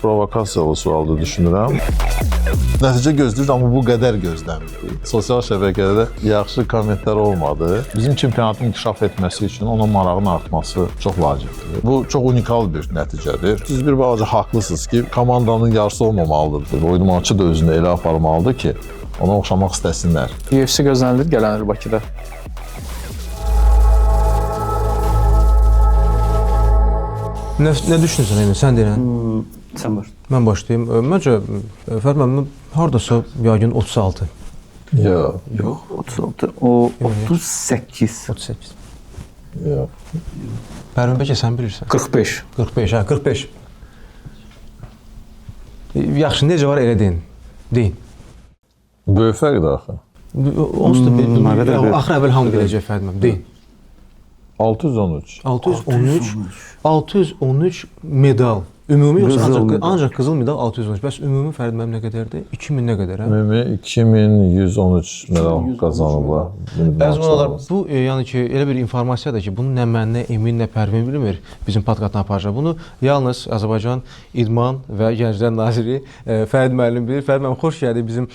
provokasiyalı sualdır düşünürəm. Nəticə gözləyirdik, amma bu qədər gözləmirdik. Sosial şəbəkədə yaxşı kommentlər olmadı. Bizim çempionatın inkişaf etməsi üçün onun marağının artması çox vacibdir. Bu çox unikal bir nəticədir. Siz bir balaca haqlısınız ki, komandanın yarısı olmamalıdır. O idmançı da özünü elə aparmalıdır ki, ona oxşamaq istəsinlər. UFC gözlənilir gələn il Bakıda. Nə düşünürsən Emin, sən deyirən? Sən var. Mən başlayayım. Məncə, Fərd müəllim hardasa yəqin 36. Yox. Yox, 36. O 38. 38. Yox. Pərvin bəlkə sən bilirsən. 45. 45, hə, 45. Yaxşı, necə var elə deyin. Deyin. Böyük fərqdir axı. Onsuz da bir axır əvvəl hamı biləcək Fərd müəllim. Deyin. 613. 613 medal. Ümumi yoxsa Qızıl ancaq qızıl medal 613. Bəs ümumi Fərd müəllim nə qədərdir? 2000 nə qədər, hə? Ümumi 2113 medal qazanıblar. Əzmələr, bu yəni ki, elə bir informasiyadır ki, bunu nə mən, nə Emin, nə Pərvin bilmir bizim podkastdan aparacaq. Bunu yalnız Azərbaycan İdman və Gənclər Naziri Fərd müəllim bilir. Fərd müəllim, xoş gəldiniz bizim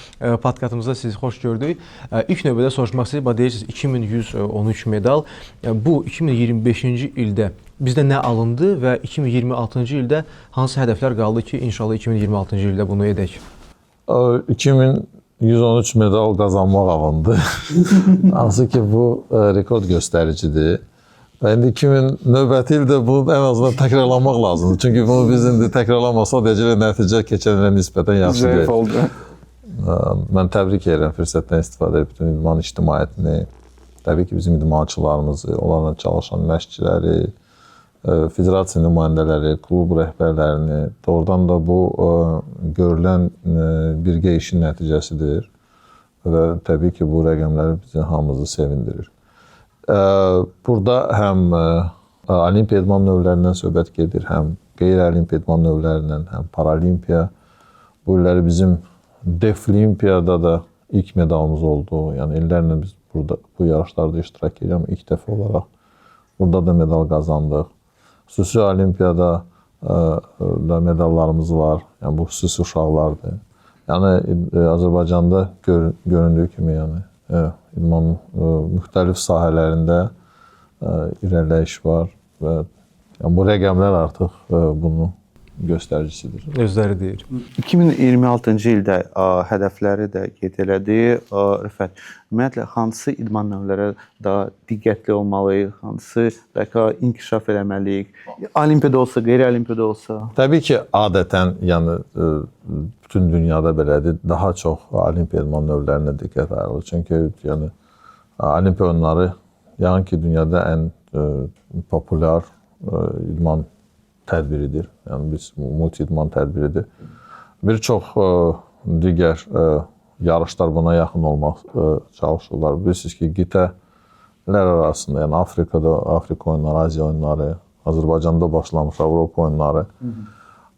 podkastımızda, sizi xoş gördük. İlk növbədə soruşmaq istəyirəm, deyirsiniz 2113 medal. Bu 2025-ci ildə bizdə nə alındı və 2026-cı ildə hansı hədəflər qaldı ki, inşallah 2026-cı ildə bunu edək? 2113 medal qazanmaq alındı. Hansı ki, bu rekord göstəricidir. Və indi 2000 növbəti ildə bunu ən azından təkrarlamaq lazımdır. Çünki bunu biz indi təkrarlamasaq deyəcək nəticə keçənlərə nisbətən yaxşı deyil. Zəif oldu. Mən təbrik edirəm fürsətdən istifadə edib bütün idman ictimaiyyətini. Təbii ki, bizim idmançılarımızı, onlarla çalışan məşqçiləri, federasiya nümayəndələri, klub rəhbərlərini, doğrudan da bu görülən birgə işin nəticəsidir və təbii ki, bu rəqəmlər bizi hamımızı sevindirir. Burada həm olimpiya idman növlərindən söhbət gedir, həm qeyri-olimpiya idman növlərindən, həm paralimpiya. Bu illəri bizim Deflimpiyada da ilk medalımız oldu. Yəni illərlə biz burada bu yarışlarda iştirak edirəm. İlk dəfə olaraq burada da medal qazandıq. Xüsusi olimpiyada da medallarımız var. Yəni bu xüsusi uşaqlardır. Yəni Azərbaycanda göründüyü kimi, yəni idmanın müxtəlif sahələrində irəliləyiş var və yəni bu rəqəmlər artıq bunu göstəricisidir. Özləri deyir. 2026-cı ildə hədəfləri də qeyd elədi. Rəfət, ümumiyyətlə hansı idman növləri daha diqqətli olmalıyıq, hansı daha inkişaf eləməliyik? Olimpiyada olsa, qeyri-olimpiyada olsa? Təbii ki, adətən, yəni bütün dünyada belədir, daha çox olimpiya idman növlərinə diqqət ayrılır. Çünki yəni olimpiya oyunları yəni ki, dünyada ən populyar idman tədbiridir. Yəni biz multi-idman tədbiridir. Bir çox digər yarışlar buna yaxın olmaq çalışırlar. Bilirsiniz ki, qitələr arasında, yəni Afrikada Afrika oyunları, Aziya oyunları, Azərbaycanda başlamış Avropa oyunları.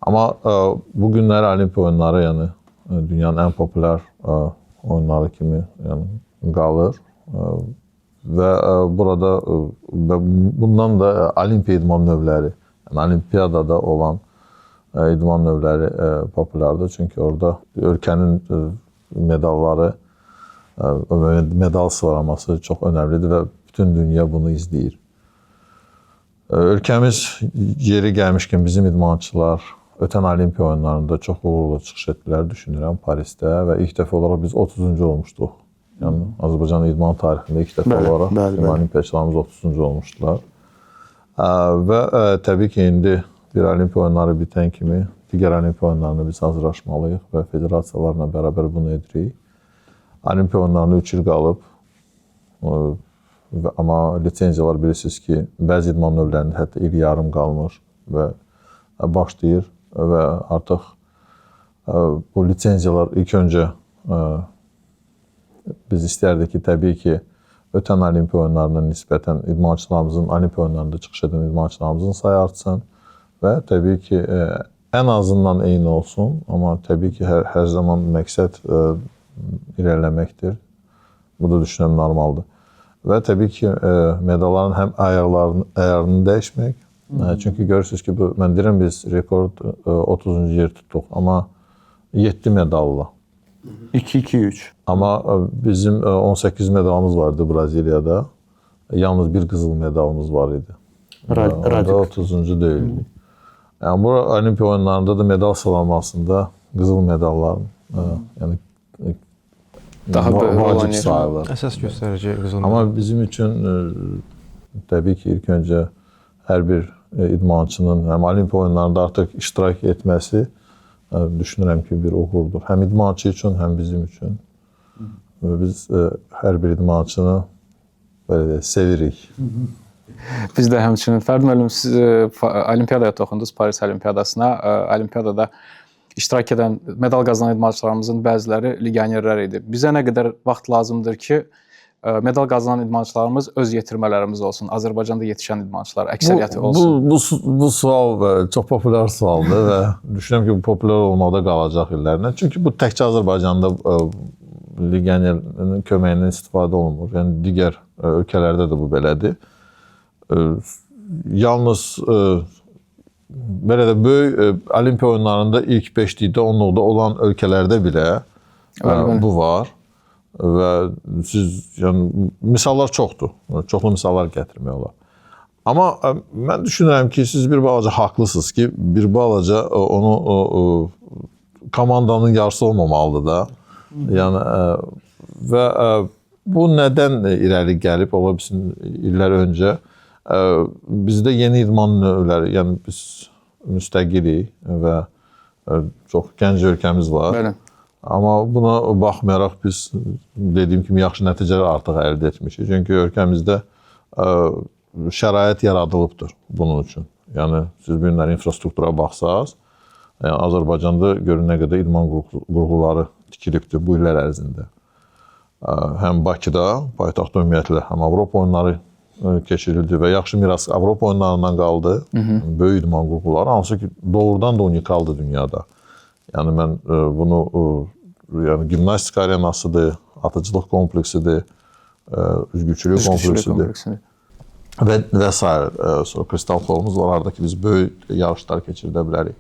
Amma bu günləri olimpiya oyunları yəni dünyanın ən populyar oyunları kimi yəni qalır. Və burada bundan da olimpiya idman növləri, yəni olimpiyadada olan idman növləri populyardır. Çünki orada ölkənin medalları, medal sıralaması çox önəmlidir və bütün dünya bunu izləyir. Ölkəmiz yeri gəlmişkən bizim idmançılar ötən olimpiya oyunlarında çox uğurlu çıxış etdilər, düşünürəm, Parisdə və ilk dəfə olaraq biz 30-cu olmuşduq. Yəni Azərbaycan idman tarixində ilk dəfə olaraq olimpiyaçılarımız 30-cu olmuşdular. Və təbii ki, indi bir olimpiya oyunları bitən kimi digər olimpiya oyunlarına biz hazırlaşmalıyıq və federasiyalarla bərabər bunu edirik. Olimpiya oyunlarına 3 il qalıb, amma lisenziyalar bilirsiniz ki, bəzi idman növlərində hətta il yarım qalmış və başlayır və artıq bu lisenziyalar ilk öncə biz istərdik ki, təbii ki, ötən olimpiya oyunlarına nisbətən idmançılarımızın, olimpiya oyunlarında çıxış edən idmançılarımızın sayı artsın və təbii ki, ən azından eyni olsun, amma təbii ki, hər zaman məqsəd irəliləməkdir. Bu da düşünürəm normaldır. Və təbii ki, medalların həm ayarını dəyişmək, Çünki görürsünüz ki, mən deyirəm, biz rekord 30-cu yer tutduq, amma 7 medalla. 2-2-3. Amma bizim 18 medalımız vardı Braziliyada. Yalnız bir qızıl medalımız var idi. Onda 30-cu deyildi. Yəni, bu Olimpiya oyunlarında da medal sıralamasında qızıl medalların yəni, Daha vacib sayılır. Əsas göstərici qızıl. Amma bizim üçün təbii ki, ilk öncə hər bir idmançının həm Olimpiya oyunlarında artıq iştirak etməsi düşünürəm ki, bir uğurdur. Həm idmançı üçün, həm bizim üçün. Biz hər bir idmançını belə deyək, sevirik. Biz də həmçinin Fərd müəllim, siz Olimpiyadaya toxundunuz, Paris Olimpiyadasına. Olimpiyadada iştirak edən, medal qazanan idmançılarımızın bəziləri legionerlər idi. Bizə nə qədər vaxt lazımdır ki, medal qazanan idmançılarımız öz yetirmələrimiz olsun, Azərbaycanda yetişən idmançılar əksəriyyəti olsun? Bu sual çox populyar sualdır və düşünürəm ki, bu populyar olmaqda qalacaq illərlə. Çünki bu təkcə Azərbaycanda legionerin köməyindən istifadə olunmur. Yəni, digər ölkələrdə də bu belədir. Yalnız belə də böyük Olimpiya oyunlarında ilk 5-likdə, 10-luqda olan ölkələrdə belə bu var. Və yəni, misallar çoxdur. Çoxlu misallar gətirmək olar. Amma mən düşünürəm ki, siz bir balaca haqlısınız ki, bir balaca onu komandanın yarısı olmamalıdır da. Yəni, və bu nədən irəli gəlib, ola bilsin illər öncə bizdə yeni idman növləri, yəni biz müstəqilik və çox gənc ölkəmiz var. Bəli. Amma buna baxmayaraq biz dediyim kimi yaxşı nəticələr artıq əldə etmişik. Çünki ölkəmizdə şərait yaradılıbdır bunun üçün. Yəni siz bu günlər infrastruktura baxsaz, yəni Azərbaycanda görün nə qədər idman qurğuları tikilibdir bu illər ərzində. Həm Bakıda, paytaxtda ümumiyyətlə, həm Avropa oyunları keçirildi və yaxşı miras Avropa oyunlarından qaldı. Böyük idman qurğuları, hansı ki doğrudan da unikaldır dünyada. Yəni mən bunu yəni gimnastika arenasıdır, atıcılıq kompleksidir, üzgüçülük kompleksidir və s. Sonra kristal kolumuz var, orada ki biz böyük yarışlar keçirdə bilərik.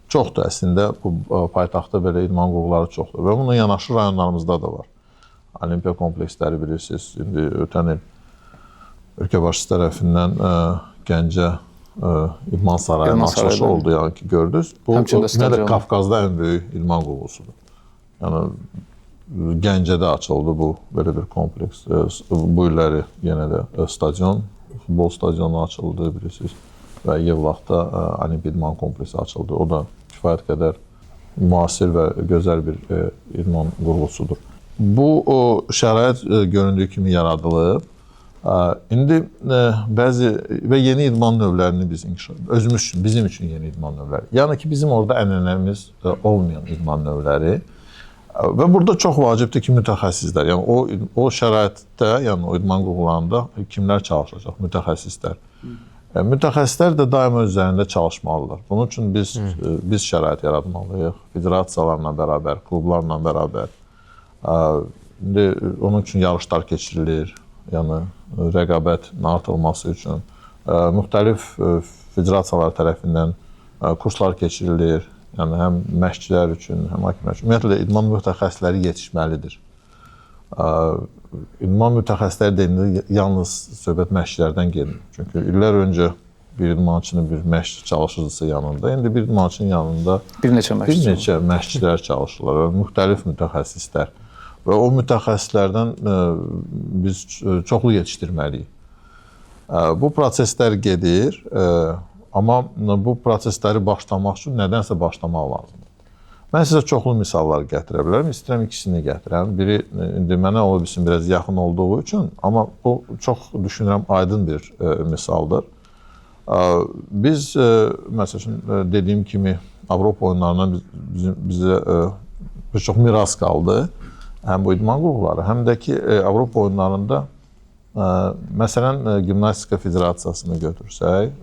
Çoxdur əslində, bu paytaxtda belə idman qurğuları çoxdur və bununla yanaşı rayonlarımızda da var. Olimpiya kompleksləri bilirsiniz, indi ötən il ölkə başçısı tərəfindən Gəncə idman sarayının açılışı oldu, yəni ki, gördünüz. Bu, Qafqazda ən böyük idman qurğusudur. Yəni, Gəncədə açıldı bu, belə bir kompleks. Bu illəri yenə də stadion, futbol stadionu açıldı, bilirsiniz. Və Yevlaxda Olimpiya idman kompleksi açıldı. O da kifayət qədər müasir və gözəl bir idman qurğusudur. Bu şərait göründüyü kimi yaradılıb. İndi bəzi və yeni idman növlərini biz özümüz üçün, bizim üçün yeni idman növləri. Yəni ki, bizim orada ənənəmiz olmayan idman növləri və burada çox vacibdir ki, mütəxəssislər, yəni o şəraitdə, yəni o idman qurğularında kimlər çalışacaq? Mütəxəssislər. Mütəxəssislər də daima üzərində çalışmalıdırlar. Bunun üçün biz şərait yaratmalıyıq, federasiyalarla bərabər, klublarla bərabər. İndi onun üçün yarışlar keçirilir. Yəni rəqabətin artırılması üçün müxtəlif federasiyalar tərəfindən kurslar keçirilir. Yəni həm məşqçilər üçün, həm hakimlər üçün. Ümumiyyətlə idman mütəxəssisləri yetişməlidir. İdman mütəxəssisləri deyəndə yalnız söhbət məşqçilərdən gedir. Çünki illər öncə bir idmançının bir məşqçi çalışırsa yanında, indi bir idmançının yanında bir neçə məşqçilər çalışırlar və müxtəlif mütəxəssislər. Və o mütəxəssislərdən biz çoxlu yetişdirməliyik. Bu proseslər gedir, amma bu prosesləri başlamaq üçün nədənsə başlamaq lazımdır. Mən sizə çoxlu misallar gətirə bilərəm, istəyirəm ikisini gətirəm. Biri indi mənə ola bilsin biraz yaxın olduğu üçün, amma bu çox düşünürəm aydın bir misaldır. Biz, məsəl üçün dediyim kimi, Avropa oyunlarından bizə bir çox miras qaldı. Həm bu idman qurğuları, həm də ki Avropa oyunlarında məsələn Gimnastika Federasiyasını götürsək,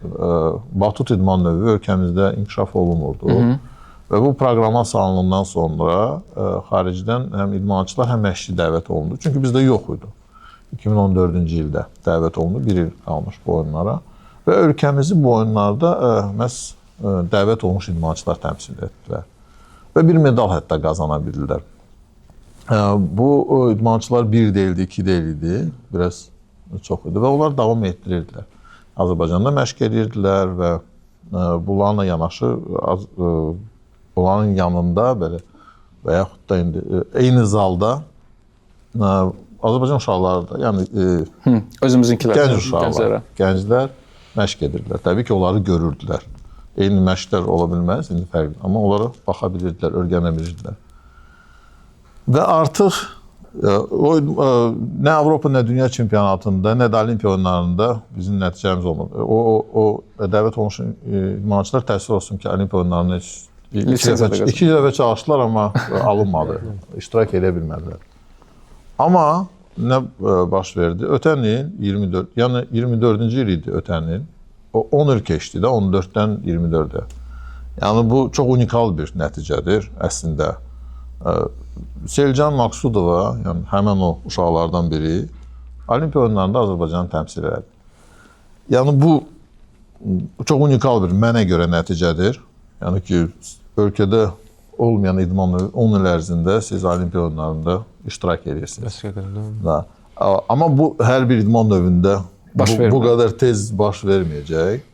batut idman növü ölkəmizdə inkişaf olunurdu. Və bu proqrama salınandan sonra xaricdən həm idmançılar, həm məşqçi dəvət olundu. Çünki bizdə yox idi. 2014-cü ildə dəvət olundu, bir il qalmış bu oyunlara. və ölkəmizi bu oyunlarda məhz dəvət olmuş idmançılar təmsil etdilər və bir medal hətta qazana bildilər. Bu idmançılar 1 deyildi, 2 deyildi, biraz çox idi və onlar davam etdirirdilər. Azərbaycanda məşq edirdilər və bunlarla yanaşı, bunların yanında belə və yaxud da indi eyni zalda Azərbaycan uşaqları da, yəni özümüzünkilər, gənc uşaqlar, gənclər məşq edirdilər. Təbii ki, onları görürdülər. Eyni məşqlər ola bilməz, indi fərqli, amma onlara baxa bilirdilər, öyrənə bilirdilər. Və artıq nə Avropa, nə dünya çempionatında, nə də Olimpiya oyunlarında bizim nəticəmiz olmadı. O dəvət olmuş idmançılar təəssüf olsun ki, Olimpiya oyunlarına 2 dəfə çalışdılar, amma alınmadı, iştirak edə bilmədilər. Amma nə baş verdi? Ötən il 24, yəni 24-cü il idi ötən il. O 10 il keçdi də 14-dən 24-ə. Yəni bu çox unikal bir nəticədir əslində. Selcan Maqsudova, yəni həmin o uşaqlardan biri Olimpiya oyunlarında Azərbaycanı təmsil elədi. Yəni bu çox unikal bir mənə görə nəticədir. Yəni ki, ölkədə olmayan idman növü 10 il ərzində siz Olimpiya oyunlarında iştirak edirsiniz. Amma bu hər bir idman növündə bu qədər tez baş verməyəcək.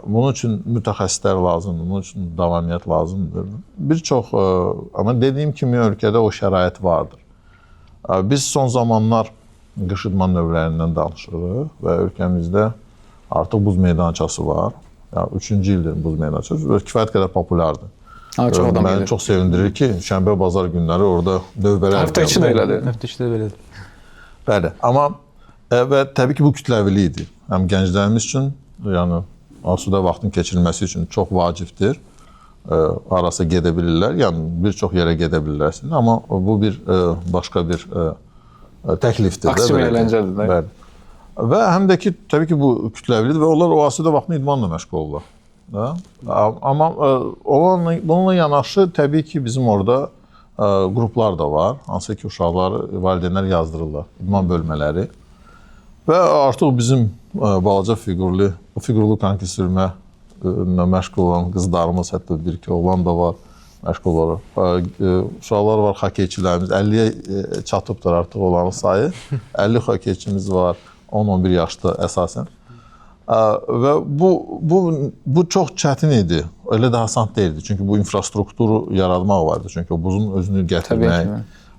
Bunun üçün mütəxəssislər lazımdır, bunun üçün davamiyyət lazımdır. Bir çox, amma dediyim kimi ölkədə o şərait vardır. Biz son zamanlar qış idman növlərindən danışırıq və ölkəmizdə artıq buz meydançası var. Yəni 3-cü ildir buz meydançası və kifayət qədər populyardır. Məni çox sevindirir ki, şənbə, bazar günləri orada növbələr. Həftə içi də elədir. Həftə içi də belədir. Bəli, amma və təbii ki, bu kütləvili idi. Həm gənclərimiz üçün, yəni asudə vaxtın keçirilməsi üçün çox vacibdir. Arasa gedə bilirlər, yəni bir çox yerə gedə bilərsiniz, amma bu bir başqa bir təklifdir. Aksiyon əyləncədir. Bəli. Və həm də ki, təbii ki, bu kütləvilidir və onlar o asudə vaxtını idmanla məşğul olurlar. Amma bununla yanaşı təbii ki, bizim orada qruplar da var, hansı ki, uşaqları valideynlər yazdırırlar, idman bölmələri. Və artıq bizim balaca fiqurlu konki sürmə məşğul olan qızlarımız, hətta bir-iki oğlan da var, məşğul olur. Uşaqlar var, xokeyçilərimiz, 50-yə çatıbdır artıq onların sayı. 50 xokeyçimiz var, 10-11 yaşda əsasən. Və bu çox çətin idi, elə də asan deyildi. Çünki bu infrastrukturu yaratmaq vardı. Çünki o buzun özünü gətirmək,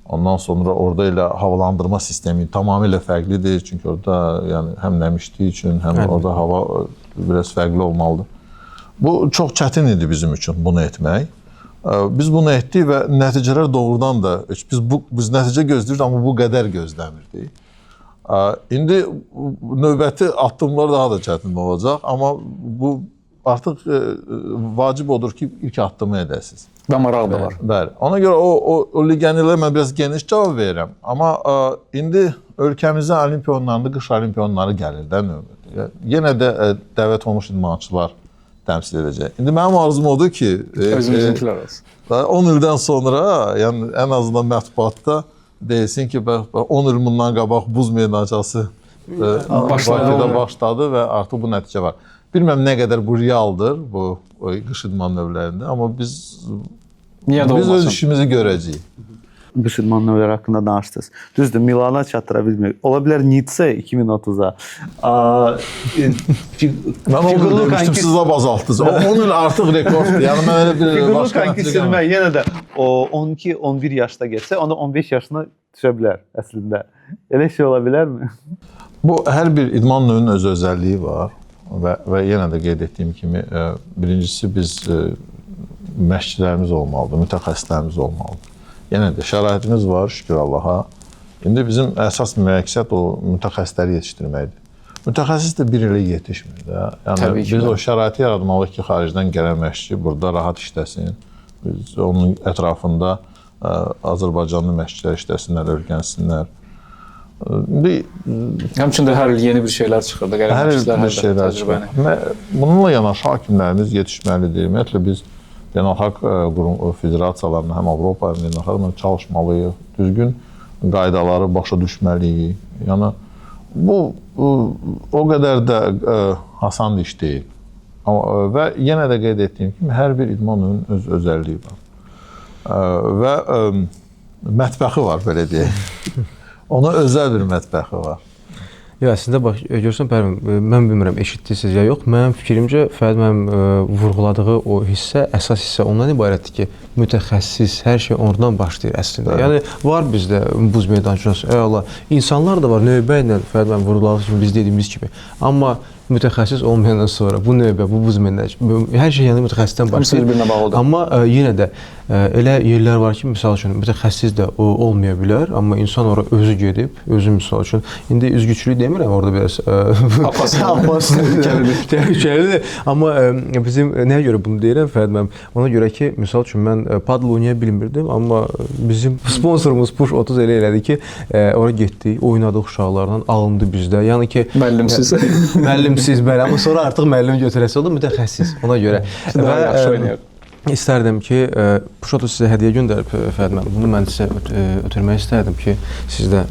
ondan sonra orada elə havalandırma sistemi tamamilə fərqlidir. Çünki orada yəni, həm nəmişliyi üçün, həm orada hava biraz fərqli olmalıdır. Bu çox çətin idi bizim üçün bunu etmək. Biz bunu etdik və nəticələr doğrudan da, biz nəticə gözləyirdik, amma bu qədər gözləmirdik. İndi növbəti addımlar daha da çətin olacaq, amma bu artıq vacib odur ki, ilk addımı edəsiniz. Və maraq da var. Bəli. Ona görə o legionerlərə mən biraz geniş cavab verirəm. Amma indi ölkəmizə Olimpiya oyunlarında, qış Olimpiya oyunları gəlir də növbədə. Yenə də dəvət olmuş idmançılar təmsil edəcək. İndi mənim arzum odur ki, özümüzünkilər olsun. 10 ildən sonra, yəni ən azından mətbuatda deyilsin ki, 10 il bundan qabaq buz meydançası Bakıda başladı və artıq bu nəticə var. Bilməm nə qədər bu realdır, bu qış idman növlərində, amma biz öz işimizi görəcəyik. Qış idman növləri haqqında danışdınız. Düzdür, Milana çatdıra bilmirik. Ola bilər Nitsə 2030-a. Mən onu demişdim, siz də azaltdınız. 10 il artıq rekorddur. Yəni mən elə bir başqa nəticə sürmək yenə də o 12-11 yaşda getsə, onda 15 yaşına düşə bilər əslində. Elə şey ola bilərmi? Bu hər bir idman növünün öz özəlliyi var. Və yenə də qeyd etdiyim kimi, birincisi biz məşqçilərimiz olmalıdır, mütəxəssislərimiz olmalıdır. Yenə də şəraitimiz var, şükür Allaha. İndi bizim əsas məqsəd o mütəxəssisləri yetişdirməkdir. Mütəxəssis də bir ilə yetişmir də. Yəni biz o şəraiti yaratmalıyıq ki, xaricdən gələn məşqçi burada rahat işləsin. Biz onun ətrafında Azərbaycanlı məşqçilər işləsinlər, öyrənsinlər. Həmçində hər il yeni bir şeylər çıxır da, hər il bir şeylər çıxır. Bununla yanaşı hakimlərimiz yetişməlidir. Ümumiyyətlə biz beynəlxalq federasiyalarla həm Avropa, həm beynəlxalq çalışmalıyıq. Düzgün qaydaları başa düşməliyik. Yəni bu o qədər də asan iş deyil. Və yenə də qeyd etdiyim kimi, hər bir idman növünün öz özəlliyi var. Və mətbəxi var, belə deyək. Ona özəl bir mətbəxi var. Ya əslində bax görsən Pərvin, mən bilmirəm eşitdiniz ya yox. Mənim fikrimcə Fərid mənim vurğuladığı o hissə, əsas hissə ondan ibarətdir ki, mütəxəssis hər şey oradan başlayır əslində. Yəni var bizdə buz meydançası, əla. İnsanlar da var növbə ilə Fərid mənim vurğuladığı kimi biz dediyimiz kimi. Amma mütəxəssis olmayandan sonra bu növbə, bu buz meydançası, hər şey yəni mütəxəssisdən başlayır. Bir-birinə bağlıdır. Amma yenə də elə yerlər var ki, misal üçün mütəxəssis də olmaya bilər, amma insan ora özü gedib, özü misal üçün indi üzgüçülük demirəm, orada biraz təhlükəlidir. Amma bizim nəyə görə bunu deyirəm Fərid müəllim? Ona görə ki, misal üçün mən padel oynaya bilmirdim, amma bizim sponsorumuz Push 30 elə elədi ki, ora getdik, oynadıq uşaqlarla, alındı bizdə. Yəni ki, Müəllimsiz. Müəllimsiz bəli, amma sonra artıq müəllim götürəsi oldu, mütəxəssis. Ona görə. Daha yaxşı oynayır. İstərdim ki, Push 30 sizə hədiyyə göndərib Fərid müəllim. Bunu mən sizə ötürmək istərdim ki, sizdə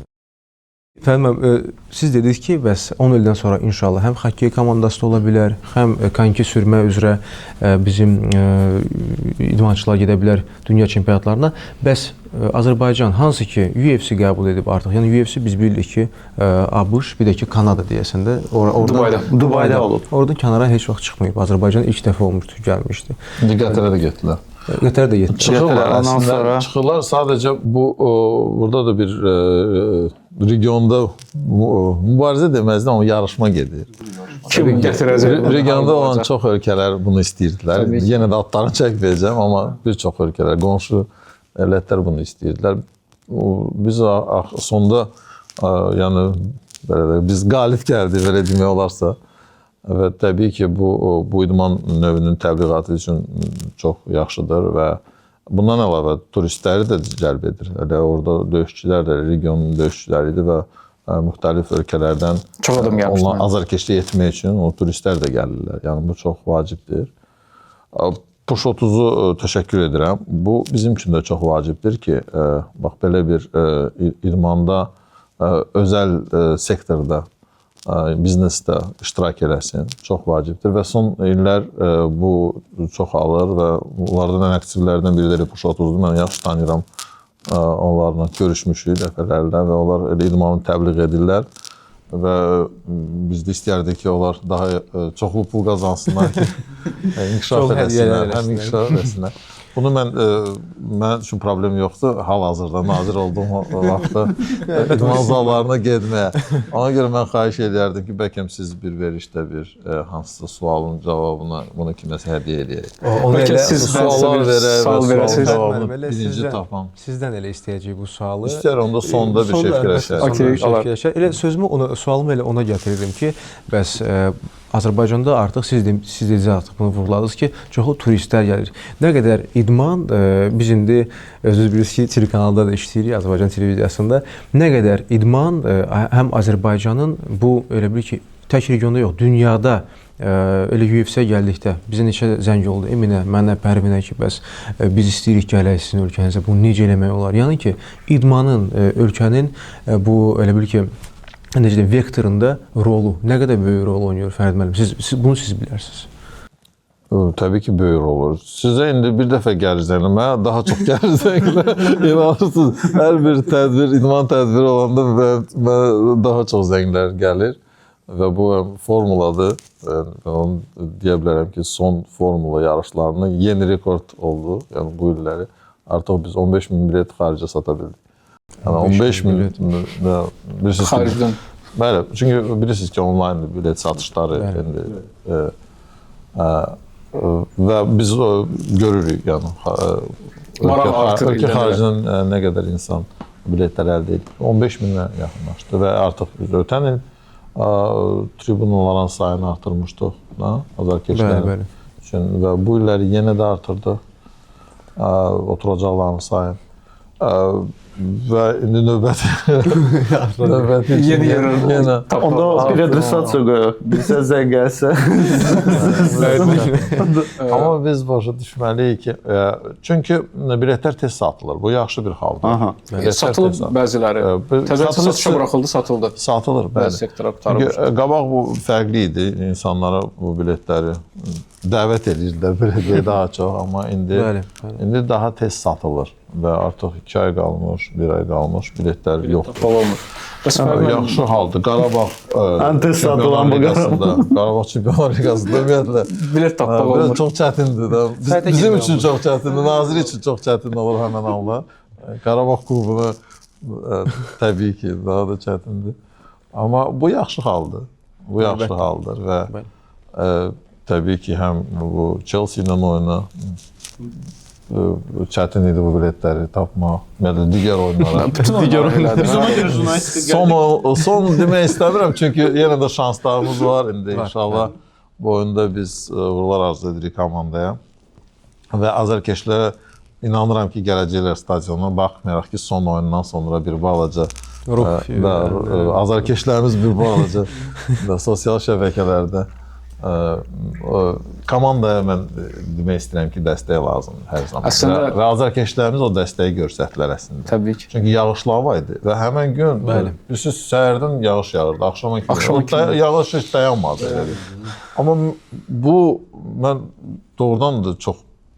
Fərid müəllim, siz dediniz ki, bəs 10 ildən sonra inşallah həm xokkey komandası da ola bilər, həm konki sürmə üzrə bizim idmançılar gedə bilər dünya çempionatlarına. Bəs Azərbaycan hansı ki UFC qəbul edib artıq, yəni UFC biz bilirik ki, ABŞ, bir də ki, Kanada deyəsən də, Dubayda olub. Oradan kənara heç vaxt çıxmayıb. Azərbaycan ilk dəfə olmuşdu, gəlmişdi. Qətərə də getdilər. Qətərə də getdilər. Çıxırlar əslində, çıxırlar. Sadəcə burada da bir regionda mübarizə deməzdən amma yarışma gedir. Kim gətirəcək? Regionda olan çox ölkələr bunu istəyirdilər. Yenə də adlarını çəkməyəcəm, amma bir çox ölkələr, qonşu dövlətlər bunu istəyirdilər. Biz sonda, yəni biz qalib gəldik, belə demək olarsa. Və təbii ki, bu idman növünün təbliğatı üçün çox yaxşıdır və bundan əlavə turistləri də cəlb edir. Elə orada döyüşçülər də regionun döyüşçüləri idi və müxtəlif ölkələrdən çox adam gəlmişdi. Azarkeşlik etmək üçün o turistlər də gəlirlər. Yəni bu çox vacibdir. Push 30-u təşəkkür edirəm. Bu bizim üçün də çox vacibdir ki, bax belə bir idmanda özəl sektorda biznesdə iştirak eləsin, çox vacibdir və son illər bu çoxalır və onlardan ən aktivlərdən biri də Push 30-dur. Mən yaxşı tanıyıram, onlarla görüşmüşük dəfələrlə və onlar elə idmanı təbliğ edirlər və biz də istəyərdik ki, onlar daha çoxlu pul qazansınlar ki, inkişaf edəsinlər, həm inkişaf edəsinlər. Bunu mən üçün problem yoxdur. Hal-hazırda nazir olduğum vaxtda idman zallarına getməyə. Ona görə mən xahiş edərdim ki, bəlkə siz bir verişdə hansısa sualın cavabına bunu kiməsə hədiyyə edəyək. Bəlkə siz suallar verər və sualın cavabını birinci tapam. Sizdən elə istəyəcək bu sualı. İstəyər onda sonda bir şey fikirləşək. Elə sualımı elə ona gətirirdim ki, bəs Azərbaycanda artıq siz dediniz artıq bunu vurğuladınız ki, çoxlu turistlər gəlir. Nə qədər idman, biz indi özünüz bilirsiniz ki, telekanalda da işləyirik, Azərbaycan televiziyasında. Nə qədər idman həm Azərbaycanın bu elə bil ki, tək regionda yox, dünyada elə UFC-yə gəldikdə bizə neçə zəng oldu. Eminə, mənə, Pərvinə ki, bəs biz istəyirik gələk sizin ölkənizə, bunu necə eləmək olar? Yəni ki, idmanın, ölkənin bu elə bil ki, necə deyim, vektorunda rolu, nə qədər böyük rol oynayır Fərid müəllim? Bunu siz bilərsiniz. Təbii ki, böyük rol olur. Sizə indi bir dəfə gəlir zənglər, mənə daha çox gəlir zənglər. İnanırsınız, hər bir tədbir, idman tədbiri olanda mənə daha çox zənglər gəlir və bu formuladır. Onu deyə bilərəm ki, son formula yarışlarının yeni rekord oldu, yəni bu illəri. Artıq biz 15.000 bilet xaricə sata bildik. Yəni 15.000 xaricdən. Bəli, çünki bilirsiniz ki, onlayn bilet satışları və biz görürük, yəni ölkə xaricdən nə qədər insan biletlər əldə edib. 15.000-ə yaxınlaşdı və artıq biz ötən il tribunaların sayını artırmışdıq azarkeşlərin üçün və bu illəri yenə də artırdıq oturacaqların sayını. və indi növbəti Yeni yerə Onda bir adresasiya qoyaq. Bizə zəng gəlsə. Amma biz başa düşməliyik ki, çünki biletlər tez satılır. Bu yaxşı bir haldır. Aha. Satılıb bəziləri. Təzə satışa buraxıldı, satıldı. Satılır, bəli. Bəzi sektora qutarılmış. Qabaq bu fərqli idi. İnsanlara bu biletləri dəvət edirdilər, belə deyə daha çox. Amma indi daha tez satılır və artıq 2 ay qalmış, 1 ay qalmış biletlər yoxdur. Yaxşı haldır. Qarabağ satılan bu Qarabağ Çempionlar Liqasında ümumiyyətlə bilet tapmaq olmur. Çox çətindir də. Bizim üçün çox çətindir, Nazir üçün çox çətin olur həmin anlar. Qarabağ klubuna təbii ki, daha da çətindir. Amma bu yaxşı haldır. Bu yaxşı haldır və təbii ki, həm bu Chelsea ilə oyuna çətin idi bu biletləri tapmaq. Digər oyunlara. Son demək istəmirəm, çünki yenə də şanslarımız var indi inşallah. Bu oyunda biz uğurlar arzu edirik komandaya. Və azərkeşlərə inanıram ki, gələcəklər stadiona, baxmayaraq ki, son oyundan sonra bir balaca azərkeşlərimiz bir balaca sosial şəbəkələrdə komandaya mən demək istəyirəm ki, dəstək lazımdır hər zaman. Və azərkeşlərimiz o dəstəyi göstərdilər əslində. Təbii ki. Çünki yağışlı hava idi və həmən gün bilirsiniz, səhərdən yağış yağırdı, axşama kimi yağış heç dayanmadı. Amma bu mən doğrudan da çox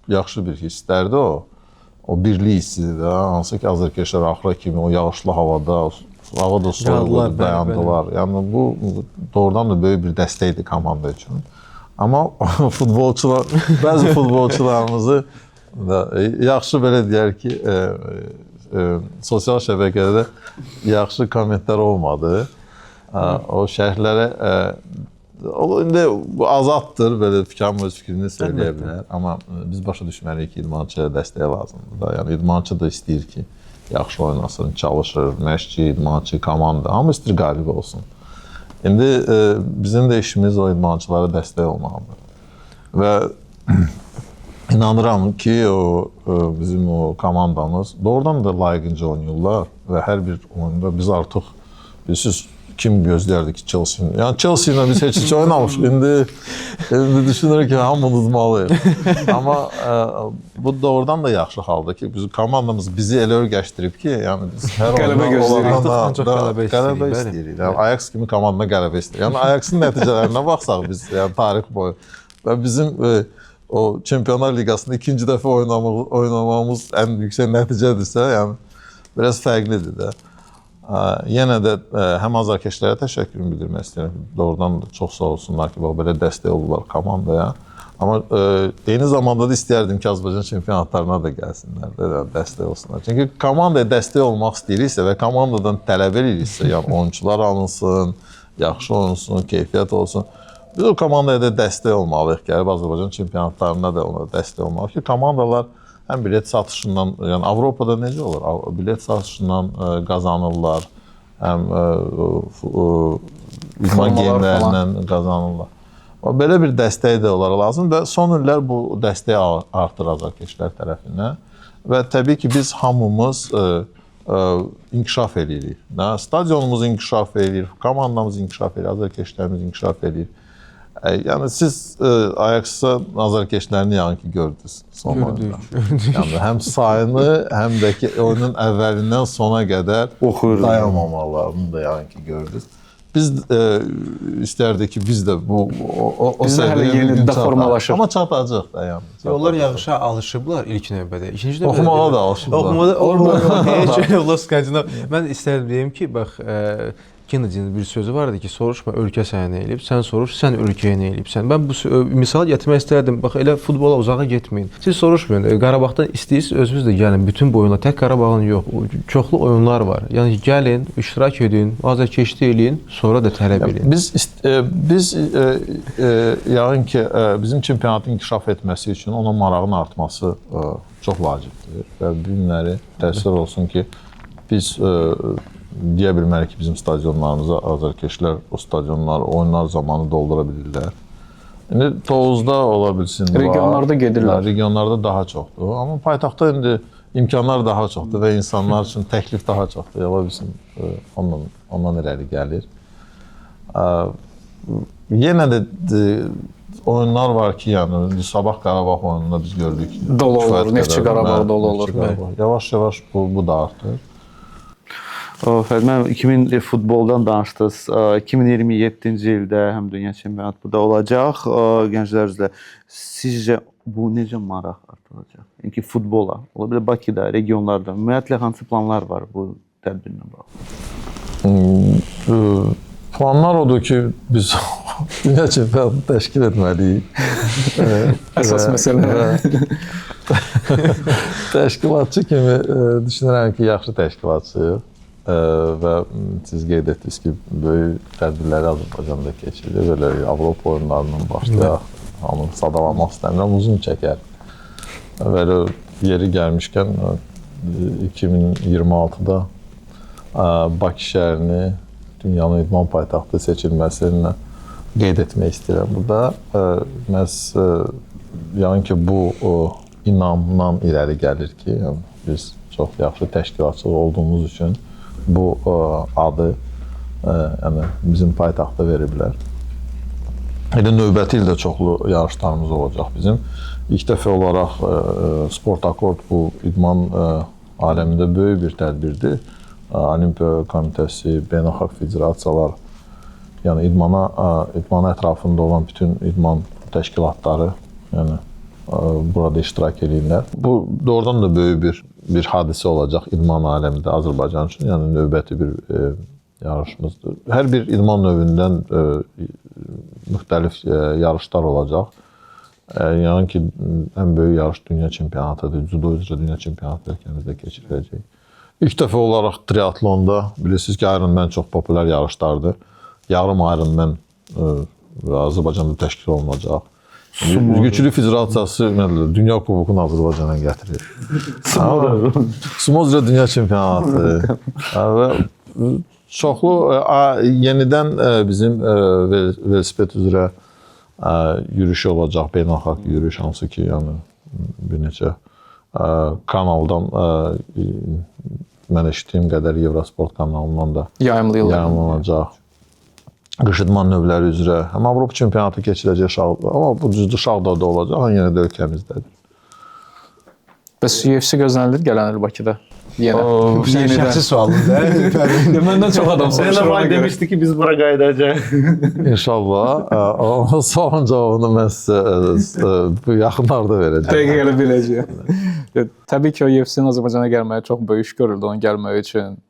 yaxşı bir hisslərdi o. O birlik hissidir də, hansı ki, azərkeşlər axıra kimi o yağışlı havada, hava da soyuldu, dayandılar. Yəni bu doğrudan da böyük bir dəstəkdir komanda üçün. Amma futbolçular, bəzi futbolçularımızı da yaxşı belə deyər ki, sosial şəbəkədə yaxşı kommentlər olmadı. O şərhlərə indi bu azaddır, belə öz fikrini söyləyə bilər. Amma biz başa düşməliyik ki, idmançıya dəstək lazımdır. Yəni idmançı da istəyir ki, yaxşı oynasın, çalışır, məşqçi, idmançı, komanda, hamı istəyir qalib olsun. İndi bizim də işimiz o idmançılara dəstək olmalıdır. Və inanıram ki, bizim o komandamız doğrudan da layiqincə oynayırlar və hər bir oyunda biz artıq, bilirsiniz, kim gözlərdi ki, Chelsea. Yəni Chelsea ilə biz heç oynamışıq. İndi düşünürük ki, hamı unutmalıyıq. Amma bu doğrudan da yaxşı haldır ki, bizim komandamız bizi elə öyrəşdirib ki, yəni biz hər oyunda qələbə istəyirik. Yəni Ajax kimi komandana qələbə istəyirik. Yəni Ajaxın nəticələrinə baxsaq biz, yəni tarix boyu və bizim o Çempionlar Liqasında ikinci dəfə oynamamız ən yüksək nəticədirsə, yəni biraz fərqlidir də. Yenə də həm azərkeşlərə təşəkkürümü bildirmək istəyirəm. Doğrudan da çox sağ olsunlar ki, belə dəstək olurlar komandaya. Amma eyni zamanda da istəyərdim ki, Azərbaycan çempionatlarına da gəlsinlər, dəstək olsunlar. Çünki komandaya dəstək olmaq istəyiriksə və komandadan tələb ediriksə, yəni oyunçular alınsın, yaxşı oynasın, keyfiyyət olsun. Biz o komandaya da dəstək olmalıyıq, gəlib Azərbaycan çempionatlarına da ona dəstək olmalıyıq ki, komandalar həm bilet satışından, yəni Avropada necə olur? Bilet satışından qazanırlar, həm idman geyimlərindən qazanırlar. Belə bir dəstək də onlara lazım və son illər bu dəstək artır azərkeşlər tərəfindən və təbii ki, biz hamımız inkişaf edirik. Stadionumuz inkişaf edir, komandamız inkişaf edir, azərkeşlərimiz inkişaf edir. Yəni siz Ajax'da azərkeşlərini yəqin ki gördünüz son oyunda. Yəni həm sayını, həm də ki oyunun əvvəlindən sona qədər dayanmamalarını da yəqin ki gördünüz. Biz istərdik ki, biz də o səviyyəyə bir gün çataq. Amma çatacaq da yəni. Onlar yağışa alışıblar ilk növbədə. İkinci növbədə oxumağa da alışıblar. Oxumağa Skandinav. Mən istərdim deyim ki, bax Kennedy'nin bir sözü vardı ki, soruşma ölkə sənə nə eləyib, sən soruş, sən ölkəyə nə eləyibsən. Mən bu misal gətirmək istərdim. Bax, elə futbola uzağa getməyin. Siz soruşmayın. Qarabağdan istəyirsiniz, özünüz də gəlin. Bütün bu oyunlar, tək Qarabağın yox, çoxlu oyunlar var. Yəni gəlin, iştirak edin, azərkeşlik eləyin, sonra da tələb eləyin. Biz yəqin ki, bizim çempionatın inkişaf etməsi üçün ona marağın artması çox vacibdir. Və bu günləri təəssüf olsun ki, biz deyə bilmərik ki, bizim stadionlarımıza azərkeşlər o stadionları oyunlar zamanı doldura bilirlər. İndi Tovuzda ola bilsin. Regionlarda gedirlər. Regionlarda daha çoxdur. Amma paytaxtda indi imkanlar daha çoxdur və insanlar üçün təklif daha çoxdur. Ola bilsin, ondan irəli gəlir. Yenə də oyunlar var ki, yəni Sabah Qarabağ oyununda biz gördük. Dolu olur, Neftçi Qarabağ dolu olur. Yavaş-yavaş bu da artır. Fərid müəllim, 2000 futboldan danışdınız. 2027-ci ildə həm dünya çempionatı burada olacaq. Gənclər üzrə sizcə bu necə maraq artıracaq? Yəni futbola, ola bilər Bakıda, regionlarda ümumiyyətlə hansı planlar var bu tədbirlə bağlı? Planlar odur ki, biz dünya çempionatını təşkil etməliyik. Əsas məsələ. Təşkilatçı kimi düşünürəm ki, yaxşı təşkilatçıyıq. Və siz qeyd etdiniz ki, böyük tədbirləri Azərbaycanda keçirilir. Belə Avropa oyunlarından başlayaq. Hamını sadalamaq istəmirəm, uzun çəkər. Belə yeri gəlmişkən 2026-da Bakı şəhərini dünyanın idman paytaxtı seçilməsindən qeyd etmək istəyirəm burada. Məhz yəni ki, bu inamla irəli gəlir ki, biz çox yaxşı təşkilatçı olduğumuz üçün bu adı yəni bizim paytaxta veriblər. Elə növbəti ildə çoxlu yarışlarımız olacaq bizim. İlk dəfə olaraq Sport Akord bu idman aləmində böyük bir tədbirdir. Olimpiya Komitəsi, beynəlxalq federasiyalar, yəni idman ətrafında olan bütün idman təşkilatları, yəni burada iştirak edirlər. Bu doğrudan da böyük bir hadisə olacaq idman aləmində Azərbaycan üçün, yəni növbəti bir yarışımızdır. Hər bir idman növündən müxtəlif yarışlar olacaq. Yəni ki, ən böyük yarış dünya çempionatıdır. Judo üzrə dünya çempionatı ölkəmizdə keçiriləcək. İlk dəfə olaraq triatlonda bilirsiniz ki, Ironman çox populyar yarışlardır. Yarım Ironman Azərbaycanda təşkil olunacaq. Güclü Federasiyası Dünya Kubokunu Azərbaycana gətirir. Sumo üzrə dünya çempionatı. Və çoxlu yenidən bizim velosiped üzrə yürüyüş olacaq, beynəlxalq yürüyüş, hansı ki, yəni bir neçə kanaldan mən eşitdiyim qədər Eurosport kanalından da yayımlanacaq. Qış idman növləri üzrə həm Avropa çempionatı keçiriləcək Şağdada, amma bu düzdür Şağdada olacaq, yenə də ölkəmizdədir. Bəs UFC gözlənilir gələn il Bakıda? Yenə. Şəxsi sualdır. Məndən çox adam soruşur. Sen demişti ki biz bura qayıdacağıq. İnşallah. O sualın cavabını mən sizə bu yaxınlarda verəcəm. Dəqiq elə biləcəyəm. Təbii ki, o UFC-nin Azərbaycana gəlməyi çox böyük iş görüldü onun gəlməyi üçün.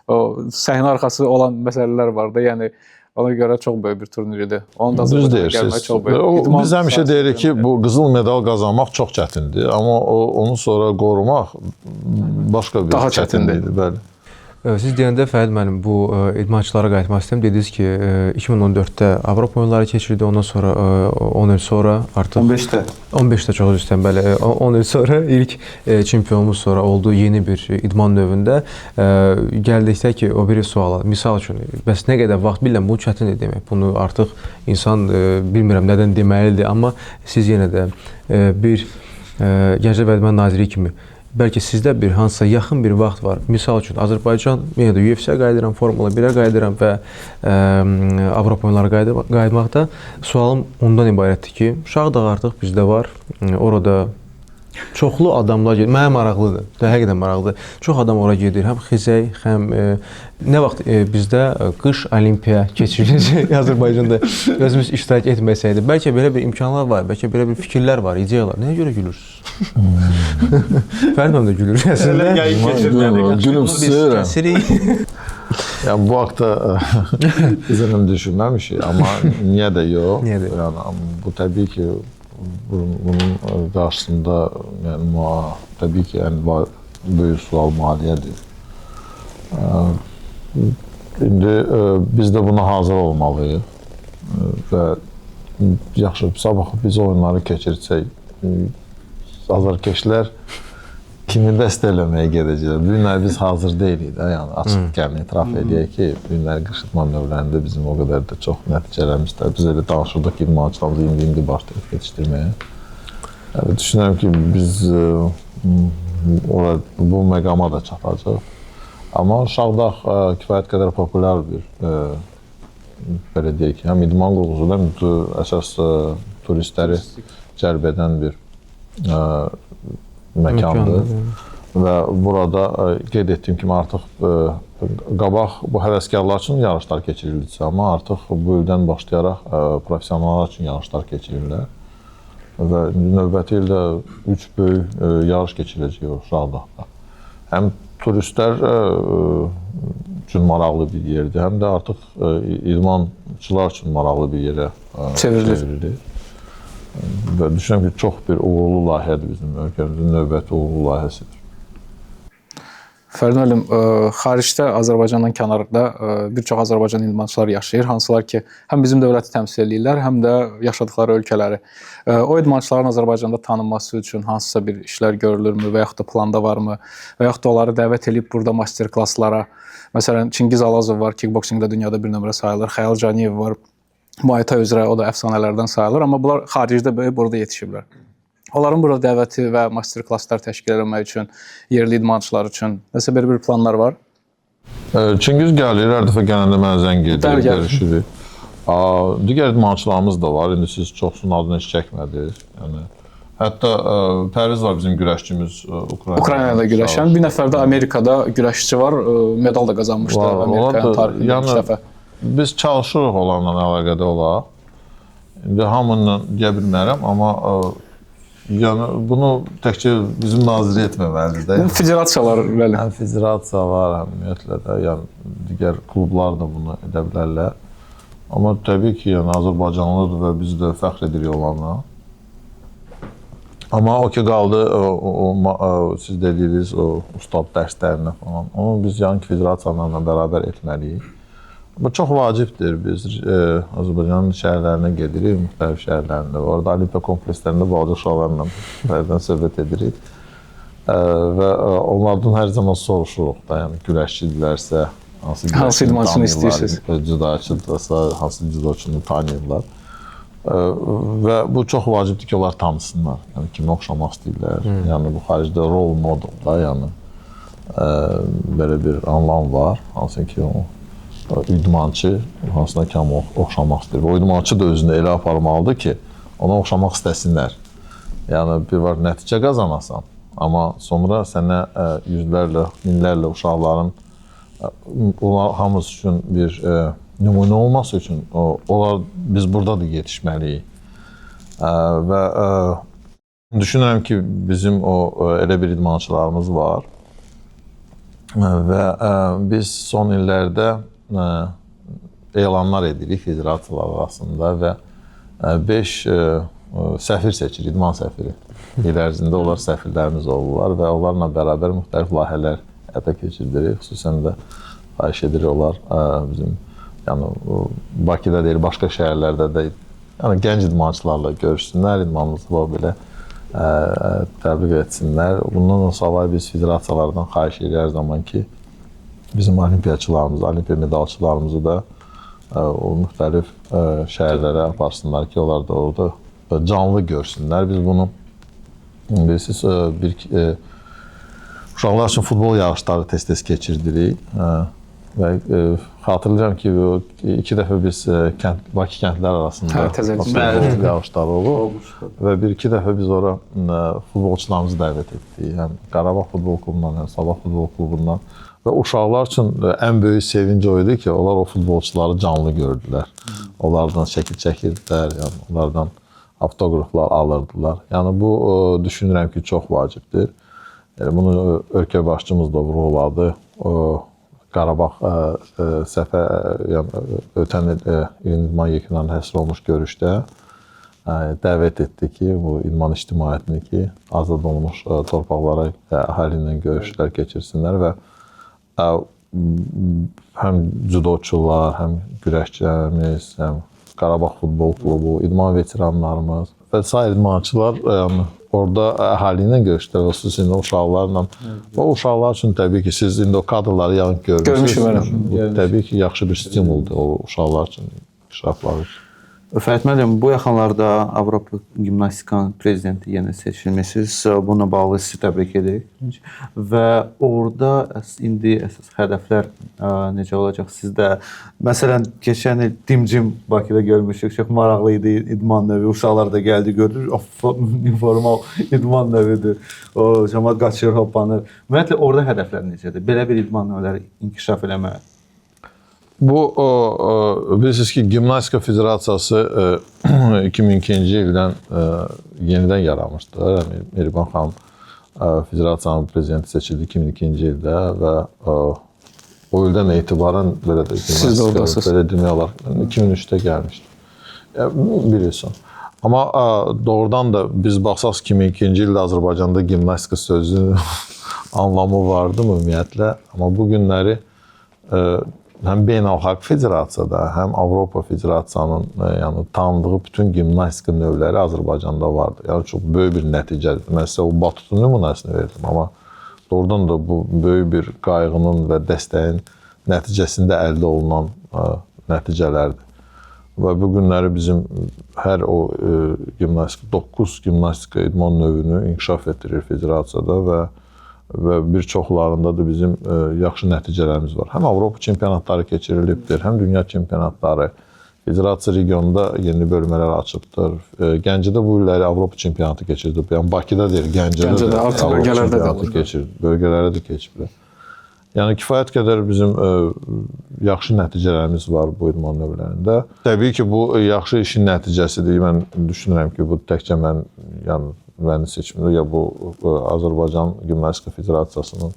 O səhnə arxası olan məsələlər var da, yəni ona görə çox böyük bir turnir idi. Onun da Azərbaycana gəlməyi çox böyük. Biz həmişə deyirik ki, bu qızıl medal qazanmaq çox çətindir, amma onu sonra qorumaq başqa bir çətindir. Bəli. Siz deyəndə Fərid müəllim bu idmançılara qayıtmaq istəyirəm. Dediniz ki, 2014-də Avropa oyunları keçirildi, ondan sonra 10 il sonra artıq 15-də çox üzr istəyirəm, bəli, 10 il sonra ilk çempionumuz sonra olduğu yeni bir idman növündə gəldikdə ki, o biri suala, misal üçün, bəs nə qədər vaxt bilirəm, bu çətindir demək. Bunu artıq insan bilmirəm nədən deməlidir, amma siz yenə də bir Gənclər və İdman Naziri kimi bəlkə sizdə bir hansısa yaxın bir vaxt var. Misal üçün Azərbaycan yenə də UFC-yə qayıdıram, Formula 1-ə qayıdıram və Avropa oyunları qayıtmaqda sualım ondan ibarətdir ki, Şağdağ artıq bizdə var. Orada çoxlu adamlar gedir. Mənə maraqlıdır. Həqiqətən maraqlıdır. Çox adam ora gedir. Həm xizək, həm nə vaxt bizdə qış olimpiya keçiriləcək Azərbaycanda özümüz iştirak etməsəydi. Bəlkə belə bir imkanlar var, bəlkə belə bir fikirlər var, ideyalar. Nəyə görə gülürsünüz? Fərid müəllim də gülür. Əslində Gülümsüyürəm. Yəni bu haqda bizim düşünməmişik, amma niyə də yox? Yəni bu təbii ki, bunun qarşısında yəni təbii ki, yəni böyük sual maliyyədir. İndi biz də buna hazır olmalıyıq və yaxşı sabah biz oyunları keçirsək, azarkeşlər kimi bəstə eləməyə gedəcəklər. Bu günlər biz hazır deyilik də, yəni açıq gəlin etiraf edək ki, bu günlər qış idman növlərində bizim o qədər də çox nəticələrimiz də. Biz elə danışırdıq ki, idmançılarımızı indi başlayıb yetişdirməyə. Yəni, düşünürəm ki, biz bu məqama da çatacaq. Amma uşaqdaq kifayət qədər populyar bir, belə deyək ki, həm idman qurğusu, həm əsas turistləri cəlb edən bir məkandır. Və burada qeyd etdiyim kimi artıq qabaq bu həvəskarlar üçün yarışlar keçirilirsə, amma artıq bu ildən başlayaraq professionallar üçün yarışlar keçirirlər. Və növbəti ildə 3 böyük yarış keçiriləcək o Uşaqdağda. Həm turistlər üçün maraqlı bir yerdir, həm də artıq idmançılar üçün maraqlı bir yerə çevrilir. Və düşünürəm ki, çox bir uğurlu layihədir bizim ölkəmizin növbəti uğurlu layihəsidir. Fərid müəllim, xaricdə Azərbaycandan kənarda bir çox Azərbaycan idmançılar yaşayır, hansılar ki, həm bizim dövləti təmsil edirlər, həm də yaşadıkları ölkələri. O idmançıların Azərbaycanda tanınması üçün hansısa bir işlər görülürmü və yaxud da planda varmı? Və yaxud da onları dəvət edib burada master klasslara, məsələn, Çingiz Alazov var, kickboksingdə dünyada bir nömrə sayılır, Xəyal Caniyev var, Muay Thai üzrə o da əfsanələrdən sayılır, amma bunlar xaricdə böyük burada yetişiblər. Onların burada dəvəti və master klasslar təşkil etmək üçün, yerli idmançılar üçün nəsə bir planlar var? Çingiz gəlir, hər dəfə gələndə mənə zəng edir, görüşürük. Digər idmançılarımız da var, indi siz çoxsunun adını heç çəkmədiniz. Yəni, hətta Pərviz var bizim güləşçimiz Ukraynada güləşən, bir nəfər də Amerikada güləşçi var, medal da qazanmışdı Amerikaya tarixində 3 dəfə. Biz çalışırıq onlarla əlaqədə olaq. İndi hamından deyə bilmərəm, amma yəni bunu təkcə bizim naziri etməməlidir də. Federasiyalar bəli. Həm federasiya var, həm ümumiyyətlə də, yəni digər klublar da bunu edə bilərlər. Amma təbii ki, yəni Azərbaycanlıdır və biz də fəxr edirik onlarla. Amma o ki qaldı, siz dediyiniz o ustad dərslərinə falan, onu biz yəni federasiyalarla bərabər etməliyik. Bu çox vacibdir. Biz Azərbaycanın şəhərlərinə gedirik, müxtəlif şəhərlərində. Orada Olimpiya komplekslərində balaca uşaqlarla söhbət edirik. Və onlardan hər zaman soruşuruq da, yəni güləşçidirlərsə, hansı idmançını istəyirsiniz? Cüdoçudursa, hansı cüdoçunu tanıyırlar. Və bu çox vacibdir ki, onlar tanısınlar. Yəni kimi oxşamaq istəyirlər. Yəni bu xaricdə role model da, yəni belə bir anlam var. Hansı ki, idmançı hansına kimi oxşamaq istəyir. O idmançı da özünü elə aparmalıdır ki, ona oxşamaq istəsinlər. Yəni bir var nəticə qazanasan, amma sonra sənə yüzlərlə, minlərlə uşaqların onlar hamısı üçün bir nümunə olması üçün biz burada da yetişməliyik. Və düşünürəm ki, bizim elə bir idmançılarımız var və biz son illərdə elanlar edirik federasiyalar arasında və 5 səfir seçir, idman səfiri. İl ərzində onlar səfirlərimiz olurlar və onlarla bərabər müxtəlif layihələr həyata keçiririk. Xüsusən də xahiş edirik onlar bizim Bakıda deyil, başqa şəhərlərdə də gənc idmançılarla görüşsünlər, idmanımızı belə təbliğ etsinlər. Bundan savayı biz federasiyalardan xahiş edirik hər zaman ki, bizim olimpiyaçılarımızı, olimpiya medalçılarımızı da o müxtəlif şəhərlərə aparsınlar ki, onlar da orada canlı görsünlər. Biz bunu, bilirsiniz, uşaqlar üçün futbol yarışları tez-tez keçirdirik. Və xatırlayıram ki, 2 dəfə biz Bakı kəndlər arasında futbol yarışları olub və 1-2 dəfə biz ora futbolçularımızı dəvət etdik. Həm Qarabağ Futbol Klubundan, həm Sabah Futbol Klubundan. Və uşaqlar üçün ən böyük sevinc o idi ki, onlar o futbolçuları canlı gördülər. Onlardan şəkil çəkirdilər, yəni onlardan avtoqraflar alırdılar. Yəni bu düşünürəm ki, çox vacibdir. Yəni bunu ölkə başçımız da vurğuladı. Qarabağ ötən il idman yekunlarına həsr olmuş görüşdə dəvət etdi ki, bu idman ictimaiyyətini ki, azad olunmuş torpaqlara əhali ilə görüşlər keçirsinlər və həm cüdoçular, həm güləşçilərimiz, həm Qarabağ Futbol Klubu, idman veteranlarımız və sair idmançılar yəni orada əhali ilə görüşdülər, xüsusilə uşaqlarla. O uşaqlar üçün təbii ki, siz indi o kadrları yalnız Görmüşəm görmüsünüz. mənəm. Bu təbii ki, yaxşı bir stimuldur o uşaqlar üçün, inkişafları üçün. Fərid müəllim, bu yaxınlarda Avropa Gimnastikanın prezidenti yenə seçilmisiniz. Bununla bağlı sizi təbrik edirik. Və orada indi əsas hədəflər necə olacaq sizdə? Məsələn, keçən il Dimcim Bakıda görmüşdük. Çox maraqlı idi idman növü. Uşaqlar da gəldi, gördük. Informal idman növüdür. O cəmaət qaçır, hoppanır. Ümumiyyətlə orada hədəflər necədir? Belə bir idman növləri inkişaf eləmək. Bu bilirsiniz ki, Gimnastika Federasiyası 2002-ci ildən yenidən yaranmışdı. Mehriban xanım Federasiyanın prezidenti seçildi 2002-ci ildə və o ildən etibarən belə də gimnastika belə demək olar 2003-də gəlmişdi. Bilirsən. Amma doğrudan da biz baxsaq 2002-ci ildə Azərbaycanda gimnastika sözünün anlamı vardı mı ümumiyyətlə? Amma bu günləri həm Beynəlxalq Federasiyada, həm Avropa Federasiyanın yəni tanıdığı bütün gimnastika növləri Azərbaycanda vardır. Yəni çox böyük bir nəticədir. Mən sizə o batutun nümunəsini verdim, amma doğrudan da bu böyük bir qayğının və dəstəyin nəticəsində əldə olunan nəticələrdir. Və bu günləri bizim hər o gimnastika 9 gimnastika idman növünü inkişaf etdirir federasiyada və bir çoxlarında da bizim yaxşı nəticələrimiz var. Həm Avropa çempionatları keçirilibdir, həm dünya çempionatları. Federasiya regionda yeni bölmələr açıbdır. Gəncədə bu illəri Avropa çempionatı keçirilib. Yəni Bakıda deyil, Gəncədə də Avropa çempionatı keçirilib. Bölgələrdə də keçiblər. Yəni kifayət qədər bizim yaxşı nəticələrimiz var bu idman növlərində. Təbii ki, bu yaxşı işin nəticəsidir. Mən düşünürəm ki, bu təkcə mənim seçimimdir ya bu Azərbaycan Gimnastika Federasiyasının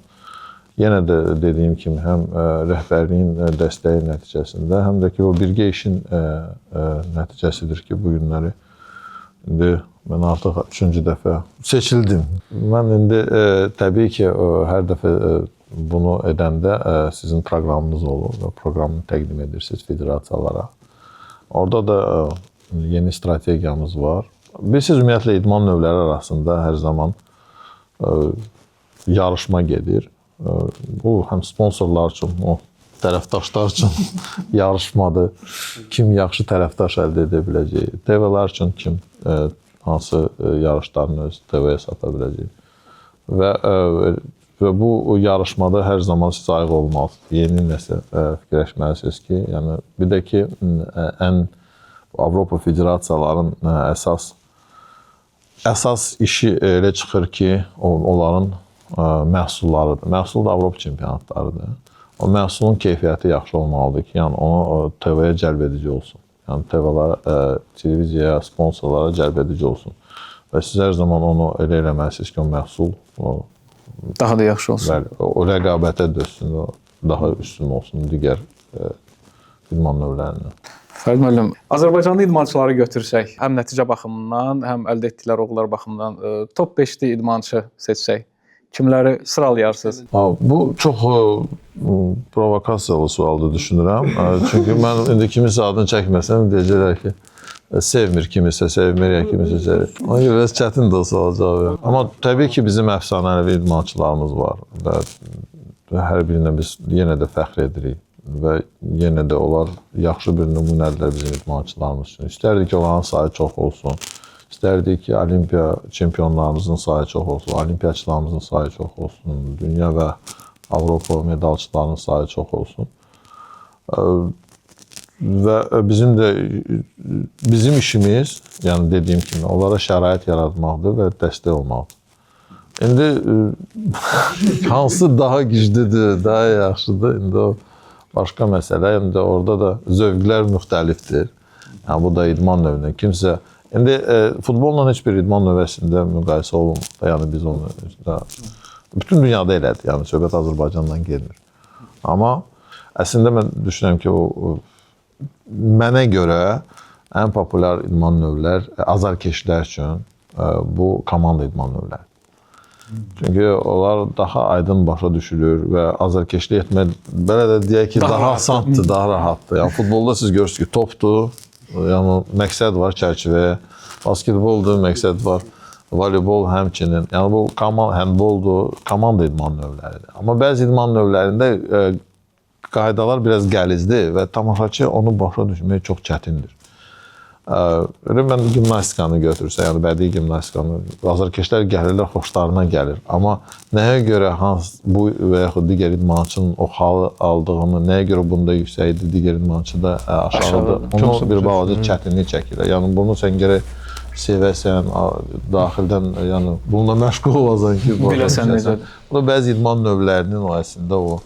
yenə də dediyim kimi həm rəhbərliyin dəstəyi nəticəsində, həm də ki o birgə işin nəticəsidir ki, bu günləri indi mən artıq 3-cü dəfə seçildim. Mən indi təbii ki hər dəfə bunu edəndə sizin proqramınız olur və proqramını təqdim edirsiniz federasiyalara. Orada da yeni strategiyamız var. Bilirsiniz, ümumiyyətlə idman növləri arasında hər zaman yarışma gedir. Bu həm sponsorlar üçün, o tərəfdaşlar üçün yarışmadır. Kim yaxşı tərəfdaş əldə edə biləcək? TV-lər üçün kim hansı yarışlarını öz TV-yə sata biləcək? Və bu yarışmada hər zaman siz ayıq olmalısınız. Yeni nəsə fikirləşməlisiniz ki, yəni bir də ki, ən Avropa Federasiyaların əsas işi elə çıxır ki, onların məhsullarıdır. Məhsul da Avropa çempionatlarıdır. O məhsulun keyfiyyəti yaxşı olmalıdır ki, yəni onu TV-yə cəlb edici olsun. Yəni TV-lara, televiziyaya, sponsorlara cəlb edici olsun. Və siz hər zaman onu elə eləməlisiniz ki, o məhsul daha da yaxşı olsun. Bəli, o rəqabətə dözsün, daha üstün olsun digər idman növlərindən. Fərid müəllim, Azərbaycanlı idmançıları götürsək, həm nəticə baxımından, həm əldə etdikləri uğurlar baxımından top 5-li idmançı seçsək, kimləri sıralayarsınız? Bu çox provokasiyalı sualdır düşünürəm. Çünki mən indi kimisə adını çəkməsəm deyəcəklər ki, sevmir kimisə, sevmir ya kimisə sevir. Ona görə biraz çətindir o sual cavab. Amma təbii ki, bizim əfsanəvi idmançılarımız var və hər birinə biz yenə də fəxr edirik. Və yenə də onlar yaxşı bir nümunədirlər bizim idmançılarımız üçün. İstərdik ki, onların sayı çox olsun. İstərdik ki, olimpiya çempionlarımızın sayı çox olsun, olimpiyaçılarımızın sayı çox olsun, dünya və Avropa medalçılarının sayı çox olsun. Və bizim işimiz, yəni dediyim kimi, onlara şərait yaratmaqdır və dəstək olmaqdır. İndi hansı daha güclüdür, daha yaxşıdır, indi o başqa məsələ, indi orada da zövqlər müxtəlifdir. Yəni bu da idman növündə. Kimsə indi futbolla heç bir idman növəsində müqayisə olunmur. Yəni biz onu bütün dünyada elədir. Yəni söhbət Azərbaycandan gəlmir. Amma əslində mən düşünürəm ki, mənə görə ən populyar idman növlər azarkeşlər üçün bu komanda idman növləri. Çünki onlar daha aydın başa düşülür və azarkeşlik etmək belə də deyək ki, daha asandır, daha rahatdır. Yəni futbolda siz görürsünüz ki, topdur, yəni məqsəd var çərçivəyə. Basketboldur, məqsəd var. Voleybol həmçinin. Yəni bu handboldur, komanda idman növləridir. Amma bəzi idman növlərində qaydalar biraz gəlizdir və tamaşaçı onu başa düşmək çox çətindir. Mən gimnastikanı götürsə, yəni bədii gimnastikanı, azarkeşlər gəlirlər, xoşlarına gəlir. Amma nəyə görə bu və yaxud digər idmançının o halı aldığını, nəyə görə bunda yüksəkdir, digər idmançı da aşağıdır, onu bir balaca çətinlik çəkir. Yəni bunu sən gərək sevəsən, daxildən, yəni bununla məşğul olasan ki, biləsən necədir. Bu da bəzi idman növlərinin o əslində o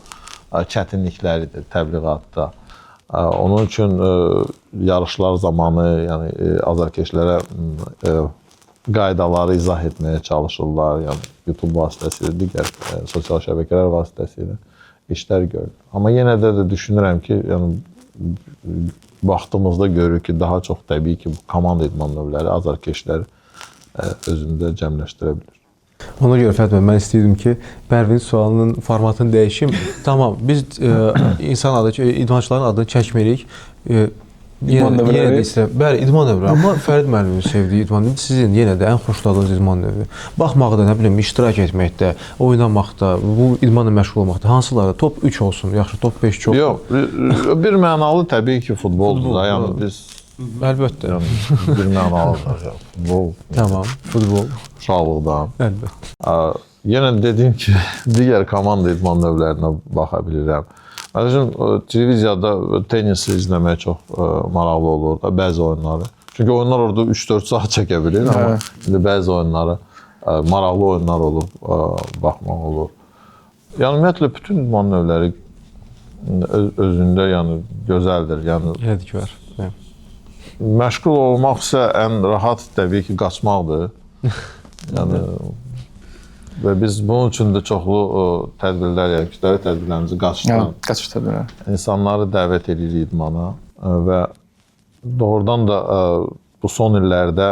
çətinlikləridir təbliğatda. Onun üçün yarışlar zamanı, yəni azarkeşlərə qaydaları izah etməyə çalışırlar, yəni YouTube vasitəsilə, digər sosial şəbəkələr vasitəsilə işlər görür. Amma yenə də düşünürəm ki, yəni vaxtımızda görürük ki, daha çox təbii ki, bu komanda idman növləri azarkeşləri özündə cəmləşdirə bilir. Ona görə Fəthmə, mən istəyirdim ki, Pərvin sualının formatını dəyişim. Tamam, biz insan adı, idmançıların adını çəkmirik. İdman növləri. Bəli, idman növləri. Amma Fərid müəllimin sevdiyi idman növü sizin yenə də ən xoşladığınız idman növü. Baxmaqda, nə bilim, iştirak etməkdə, oynamaqda, bu idmanla məşğul olmaqda hansıları? Top 3 olsun, yaxşı, top 5 çox. Yox, bir mənalı təbii ki, futboldur da. Yəni biz əlbəttə. Bir mənalıdır. Futbol. Tamam, futbol. Uşaqlıqdan. Əlbəttə. Yenə dediyim ki, digər komanda idman növlərinə baxa bilirəm. Məsələn, televiziyada tenisi izləmək çox maraqlı olur da, bəzi oyunları. Çünki oyunlar orada 3-4 saat çəkə bilir, amma indi bəzi oyunları, maraqlı oyunlar olur, baxmaq olur. Yəni, ümumiyyətlə, bütün idman növləri özündə gözəldir. Elədir ki, var. Məşğul olmaq isə ən rahat təbii ki, qaçmaqdır. Yəni, və biz bunun üçün də çoxlu tədbirlər, yəni kütləvi tədbirlərimizi qaçış tədbirləri. İnsanları dəvət edirik idmana və doğrudan da bu son illərdə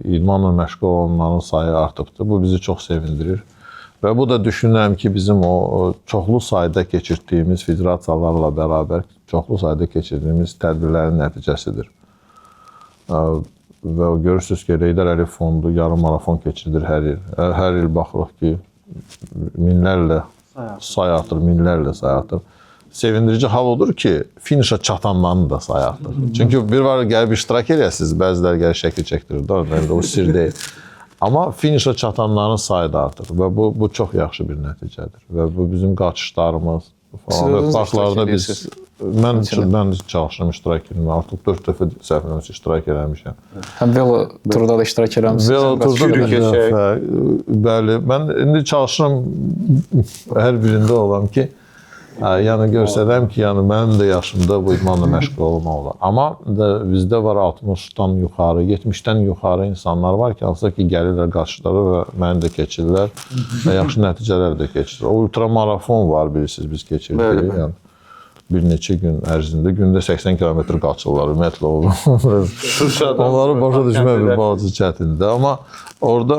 idmanla məşğul olanların sayı artıbdır. Bu bizi çox sevindirir. Və bu da düşünürəm ki, bizim o çoxlu sayda keçirdiyimiz federasiyalarla bərabər çoxlu sayda keçirdiyimiz tədbirlərin nəticəsidir. Və görürsünüz ki, Heydər Əliyev fondu yarım marafon keçirilir hər il. Hər il baxırıq ki, minlərlə say artır, minlərlə say artır. Sevindirici hal odur ki, finişə çatanların da say artır. Çünki bir var gəlib iştirak edəsiniz, bəziləri gəlib şəkil çəkdirir, o sir deyil. Amma finişə çatanların sayı da artır və bu çox yaxşı bir nəticədir. Və bu bizim qaçışlarımız falan. Parklarda biz, mən çalışıram iştirak edim. Artıq 4 dəfə səhvləməsi iştirak eləmişəm. Həm velo turda da iştirak eləmişsiniz. Velo turda da dəfə. Bəli, mən indi çalışıram hər birində olam ki, yəni görsədəm ki, yəni mənim də yaşımda bu idmanla məşğul olmaq olar. Amma bizdə var 60-dan yuxarı, 70-dən yuxarı insanlar var ki, hansısa ki, gəlirlər qaçışlara və məni də keçirirlər və yaxşı nəticələr də keçirir. Ultramarafon var, bilirsiniz, biz keçirdik. Yəni, bir neçə gün ərzində, gündə 80 kilometr qaçırlar, ümumiyyətlə olur. Onları başa düşmək bir balaca çətindir. Amma orada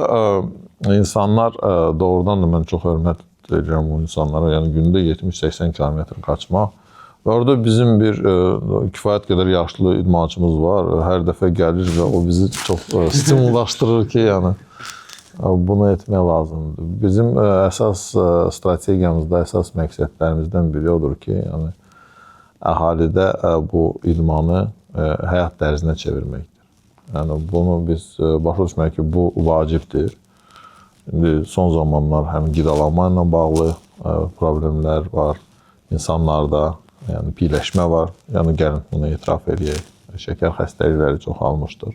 insanlar, doğrudan da mən çox hörmət edirəm o insanlara, yəni gündə 70-80 kilometr qaçmaq. Və orada bizim bir kifayət qədər yaşlı idmançımız var. Hər dəfə gəlir və o bizi çox stimullaşdırır ki, yəni bunu etmək lazımdır. Bizim əsas strategiyamızda, əsas məqsədlərimizdən biri odur ki, yəni əhalidə bu idmanı həyat tərzinə çevirməkdir. Yəni bunu biz başa düşmək ki, bu vacibdir. İndi son zamanlar həm qidalanma ilə bağlı problemlər var insanlarda, yəni piyləşmə var. Yəni gəlin bunu etiraf edək. Şəkər xəstəlikləri çoxalmışdır.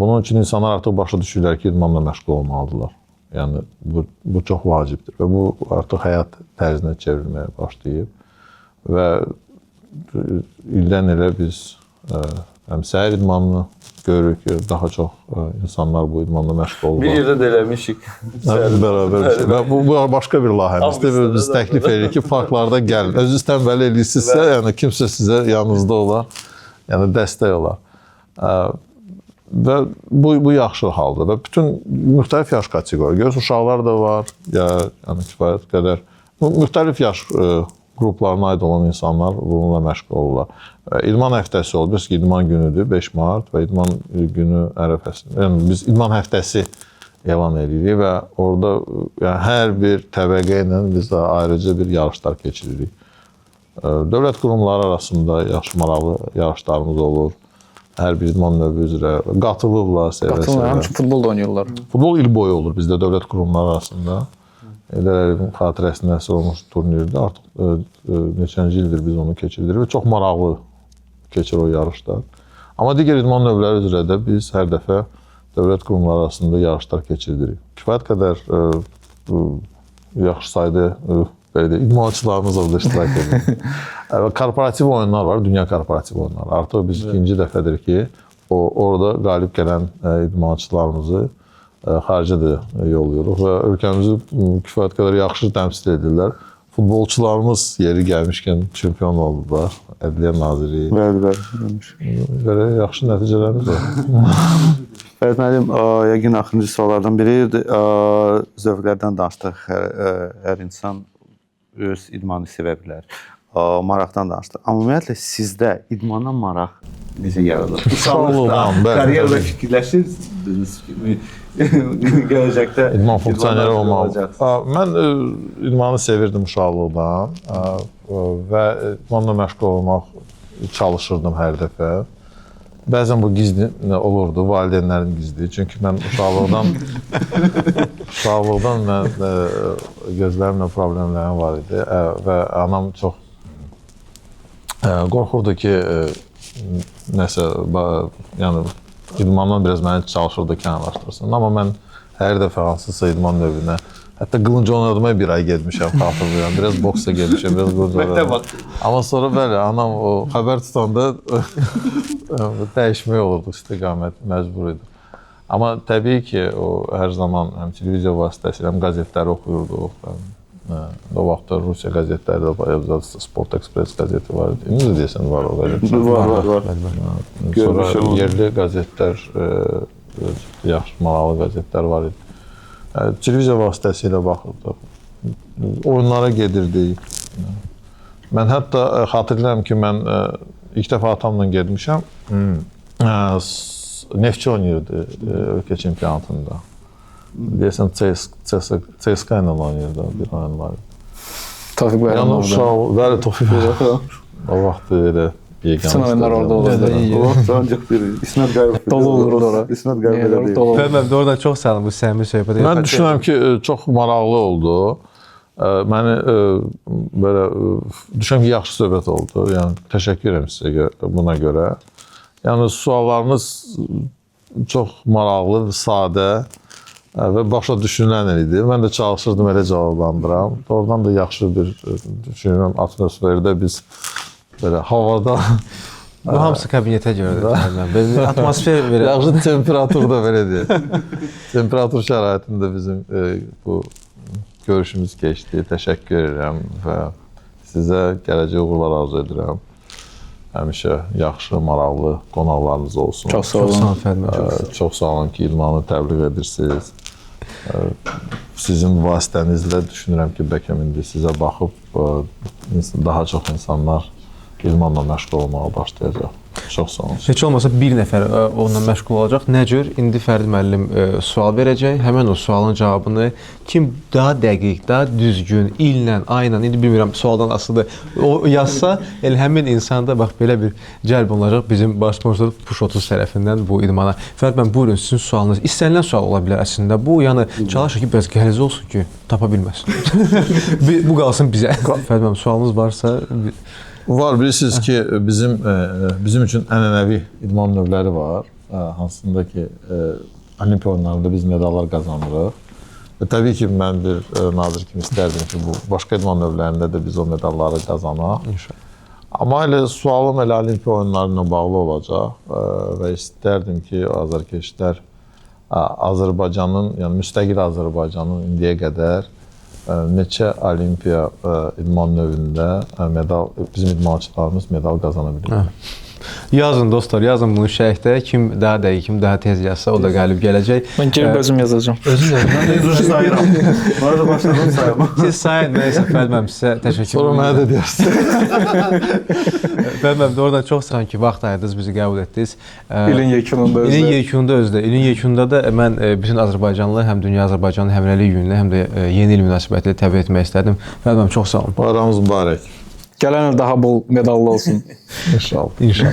Bunun üçün insanlar artıq başa düşürlər ki, idmanla məşğul olmalıdırlar. Yəni bu çox vacibdir və bu artıq həyat tərzinə çevrilməyə başlayıb və ildən ilə biz həm səhər idmanını görürük ki, daha çox insanlar bu idmanla məşğul olurlar. Bir yerdə də eləmişik. Bərabər. Və bu başqa bir layihəmizdir. Biz təklif edirik ki, parklarda gəlin. Özünüz tənbəl edirsinizsə, yəni kimsə sizə yanınızda olar, yəni dəstək olar. Və bu yaxşı haldır. Və bütün müxtəlif yaş kateqoriya, görürsünüz, uşaqlar da var, yəni kifayət qədər. Müxtəlif yaş qruplarına aid olan insanlar bununla məşğul olurlar. İdman həftəsi olur. Biz idman günüdür 5 mart və idman günü ərəfəsində. Yəni biz idman həftəsi elan edirik və orada yəni hər bir təbəqə ilə biz də ayrıca bir yarışlar keçiririk. Dövlət qurumları arasında yaxşı maraqlı yarışlarımız olur. Hər bir idman növü üzrə qatılıblar, Qatılmır, həmçinin futbol da oynayırlar. Futbol il boyu olur bizdə dövlət qurumları arasında. Edələrin xatirəsində həsr olunmuş turnirdə artıq neçənci ildir biz onu keçiririk və çox maraqlı keçir o yarışlar. Amma digər idman növləri üzrə də biz hər dəfə dövlət qurumları arasında yarışlar keçiririk. Kifayət qədər yaxşı sayda belə idmançılarımız orada iştirak edir. Korporativ oyunlar var, dünya korporativ oyunları. Artıq biz ikinci dəfədir ki, orada qalib gələn idmançılarımızı xaricə də yolluyoruz və ölkəmizi kifayət qədər yaxşı təmsil edirlər. Futbolçularımız yeri gəlmişkən çempion oldular. Ədliyyə Naziri. Bəli. Belə yaxşı nəticələrimiz var. Fərid müəllim, yəqin axırıncı suallardan biri zövqlərdən danışdıq. Hər insan öz idmanı sevə bilər. Maraqdan danışdıq. Amma ümumiyyətlə sizdə idmana maraq necə yaradılır? Uşaqlıqdan, bəli. Karyerada fikirləşirsiniz kimi gələcəkdə İdman funksioneri olmaq. Mən idmanı sevirdim uşaqlıqdan və idmanla məşğul olmaq çalışırdım hər dəfə. Bəzən bu gizli olurdu, valideynlərin gizli. Çünki mən uşaqlıqdan mən gözlərimlə problemlərim var idi və anam çox qorxurdu ki, nəsə, yəni idmandan biraz məni çalışırdı kənarlaşdırsın. Amma mən hər dəfə hansısa idman növünə, hətta qılınc oynadığıma bir ay getmişəm, xatırlayıram. Biraz boksa getmişəm, biraz qılınc oynadım. Amma sonra bəli, anam o xəbər tutanda dəyişmək olurdu, istiqamət məcbur idi. Amma təbii ki, o hər zaman həm televiziya vasitəsilə, həm qəzetləri oxuyurduq. O vaxtda Rusiya qəzetləri də var, Sport Express qəzeti var idi. İndi də deyəsən var o qəzet. Var. Sonra yerli qəzetlər, yaxşı, maraqlı qəzetlər var idi. Televiziya vasitəsilə baxırdıq. Oyunlara gedirdik. Mən hətta xatırlayıram ki, mən ilk dəfə atamla getmişəm. Neftçi oynayırdı ölkə çempionatında. Deyəsən CSKA ilə oynayırdı, bir oyun var. Tofiq bəy Yəni uşaq, bəli, Tofiq bəy. O vaxt elə bütün oyunlar orada olurdu. Ancaq bir İsmet Qayıbov. Dolu olurdu ora. İsmet Qayıbov elə deyil. Fərman, doğrudan çox sağ olun bu səmimi söhbətə. Mən düşünürəm ki, çox maraqlı oldu. Məni belə düşünürəm ki, yaxşı söhbət oldu. Yəni təşəkkür edirəm sizə buna görə. Yəni suallarınız çox maraqlı, sadə və başa düşülən idi. Mən də çalışırdım elə cavablandıram. Doğrudan da yaxşı bir düşünürəm atmosferdə biz belə havada Bu hamısı kabinetə görədir. Atmosfer verir. yaxşı temperaturda belə deyək. Temperatur şəraitində bizim bu görüşümüz keçdi. Təşəkkür edirəm və sizə gələcək uğurlar arzu edirəm. Həmişə yaxşı, maraqlı qonaqlarınız olsun. Çox sağ olun. Çox sağ olun ki, idmanı təbliğ edirsiniz. Sizin vasitənizlə düşünürəm ki, bəlkə indi sizə baxıb daha çox insanlar idmanla məşğul olmağa başlayacaq. Çox sağ olun. Heç olmasa bir nəfər onunla məşğul olacaq. Nə cür? İndi Fərid müəllim sual verəcək. Həmin o sualın cavabını kim daha dəqiq, daha düzgün, illə, ayla, indi bilmirəm sualdan asılıdır, o yazsa, elə həmin insanda bax belə bir cəlb olacaq bizim baş sponsor Push 30 tərəfindən bu idmana. Fərid müəllim, buyurun sizin sualınız. İstənilən sual ola bilər əslində. Bu, yəni çalışır ki, biraz qəliz olsun ki, tapa bilməsin. Bu qalsın bizə. Fərid müəllim, sualınız varsa Var, bilirsiniz ki, bizim üçün ənənəvi idman növləri var. Hansında ki, Olimpiya oyunlarında biz medallar qazanırıq. Və təbii ki, mən bir nazir kimi istərdim ki, bu başqa idman növlərində də biz o medalları qazanaq. Amma elə sualım elə Olimpiya oyunları ilə bağlı olacaq və istərdim ki, azarkeşlər Azərbaycanın, yəni müstəqil Azərbaycanın indiyə qədər neçə Olimpiya idman növündə bizim idmançılarımız medal qazana bilir. Yazın dostlar, yazın bunu şərhdə. Kim daha dəqiq, kim daha tez yazsa, o da qalib gələcək. Mən gəlib özüm yazacağam. Özün yazın. Düzü sayıram. Bu arada başladım sayma. Siz sayın, nəysə Fərid müəllim sizə təşəkkür Sonra edirəm. mənə də deyərsən. Fərid müəllim doğrudan çox sağ olun ki, vaxt ayırdınız, bizi qəbul etdiniz. İlin yekununda özü. İlin yekununda özdə. İlin yekununda da mən bütün Azərbaycanlı, həm Dünya Azərbaycanlı Həmrəylik gününə, həm də yeni il münasibətilə təbrik etmək istədim. Fərid müəllim çox sağ olun. Bayramınız mübarək. Gələn il daha bol medallı olsun. İnşallah. İnşallah.